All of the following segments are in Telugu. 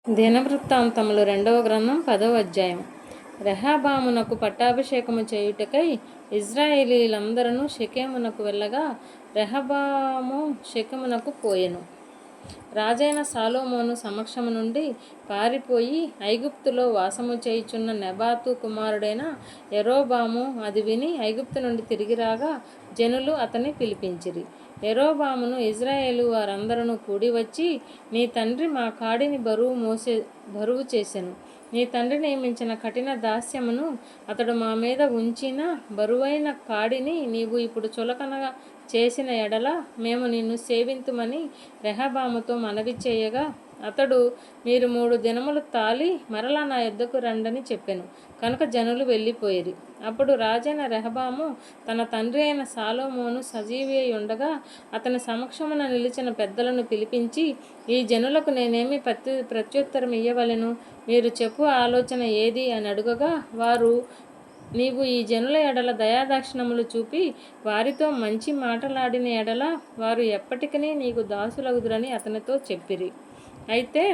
దినవృత్తాంతములు 2వ గ్రంథం 10వ అధ్యాయం. రెహబామునకు పట్టాభిషేకము చేయుటకై ఇజ్రాయేలీలందరూ షెకెమునకు వెళ్ళగా రెహబాము షెకెమునకు పోయెను. రాజైన సాలోమోను సమక్షము నుండి పారిపోయి ఐగుప్తులో వాసము చేయుచున్న నెబాతు కుమారుడైన యరొబాము అది విని ఐగుప్తు నుండి తిరిగి రాగా జనులు అతన్ని పిలిపించిరి. యరొబామును ఇజ్రాయేలు వారందరూ కూడి వచ్చి, నీ తండ్రి మా కాడిని బరువు చేసెను. నీ తండ్రి నియమించిన కఠిన దాస్యమును అతడు మా మీద ఉంచిన బరువైన కాడిని నీవు ఇప్పుడు చులకనగా చేసిన ఎడల మేము నిన్ను సేవింతుమని రెహబాముతో మనవి చేయగా, అతడు, మీరు 3 దినములు తాలి మరలా నా యొద్దకు రండని చెప్పెను. కనుక జనులు వెళ్ళిపోయిరి. అప్పుడు రాజైన రెహబాము తన తండ్రి అయిన సాలోమోను సజీవి అయి ఉండగా అతని సమక్షమున నిలిచిన పెద్దలను పిలిపించి, ఈ జనులకు నేనేమి ప్రత్యుత్తరం ఇయ్యవలెను? మీరు చెప్పు ఆలోచన ఏది అని అడుగగా, వారు, నీవు ఈ జనుల ఎడల దయాదాక్షిణ్యములు చూపి వారితో మంచి మాటలాడిన ఎడల వారు ఎప్పటికీ నీకు దాసులగుదురని అతనితో చెప్పిరి. అయితే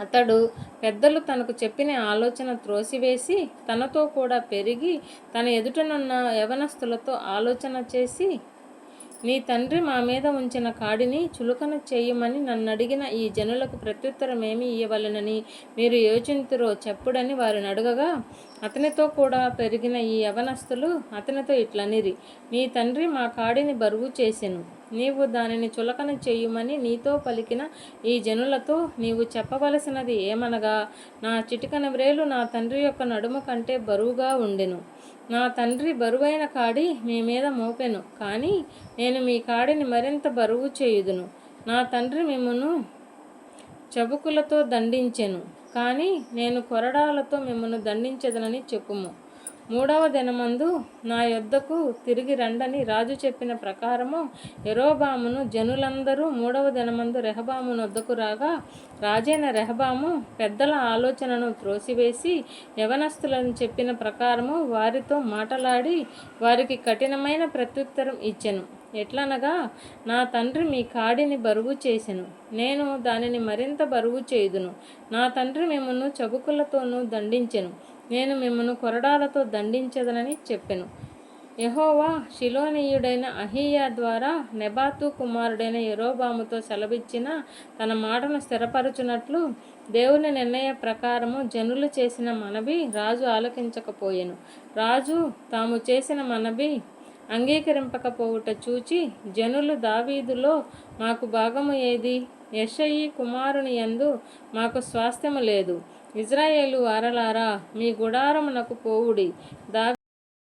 అతడు పెద్దలు తనకు చెప్పిన ఆలోచన త్రోసివేసి తనతో కూడా పెరిగి తన ఎదుటనున్న యవనస్తులతో ఆలోచన చేసి, నీ తండ్రి మా మీద ఉంచిన కాడిని చులకన చేయమని నన్నడిగిన ఈ జనులకు ప్రత్యుత్తరం ఏమి ఇయ్యవలెనని మీరు యోచింతురో చెప్పుడని వారిని అడగగా, అతనితో కూడా పెరిగిన ఈ యవనస్తులు అతనితో ఇట్లనిరి, నీ తండ్రి మా కాడిని బరువు చేసెను. నీవు దానిని చులకన చేయుమని నీతో పలికిన ఈ జనులతో నీవు చెప్పవలసినది ఏమనగా, నా చిటికన వ్రేలు నా తండ్రి యొక్క నడుము కంటే బరువుగా ఉండెను. నా తండ్రి బరువైన కాడి మీ మీద మోపెను, కానీ నేను మీ కాడిని మరింత బరువు చేయుదును. నా తండ్రి మిమ్మును చబుకులతో దండించెను, కానీ నేను కొరడాలతో మిమ్మును దండించెదనని చెప్పుము. 3వ దినమందు నా యొద్దకు తిరిగి రండని రాజు చెప్పిన ప్రకారము యరొబామును జనులందరూ 3వ దినమందు రెహబాము నొద్దకు రాగా, రాజైన రెహబాము పెద్దల ఆలోచనను త్రోసివేసి యవనస్తులను చెప్పిన ప్రకారము వారితో మాటలాడి వారికి కఠినమైన ప్రత్యుత్తరం ఇచ్చెను. ఎట్లనగా, నా తండ్రి మీ కాడిని బరువు చేసెను, నేను దానిని మరింత బరువు చేయుదును. నా తండ్రి మిమ్మును చబుకులతోనూ దండించెను, నేను మిమ్మును కొరడాలతో దండించెదనని చెప్పెను. యెహోవా షిలోనీయుడైన అహీయా ద్వారా నెబాతు కుమారుడైన యరొబాముతో సెలవిచ్చిన తన మాటను స్థిరపరచునట్లు దేవుని నిర్ణయ ప్రకారము జనులు చేసిన మనవి రాజు ఆలకించకపోయెను. రాజు తాము చేసిన మనవి అంగీకరింపకపోవుట చూచి జనులు, దావీదులో మాకు భాగము ఏది? యెషయి కుమారుని యందు మాకు స్వాస్థ్యము లేదు. ఇజ్రాయేలు వారలారా, మీ గుడారమునకు పోవుడి.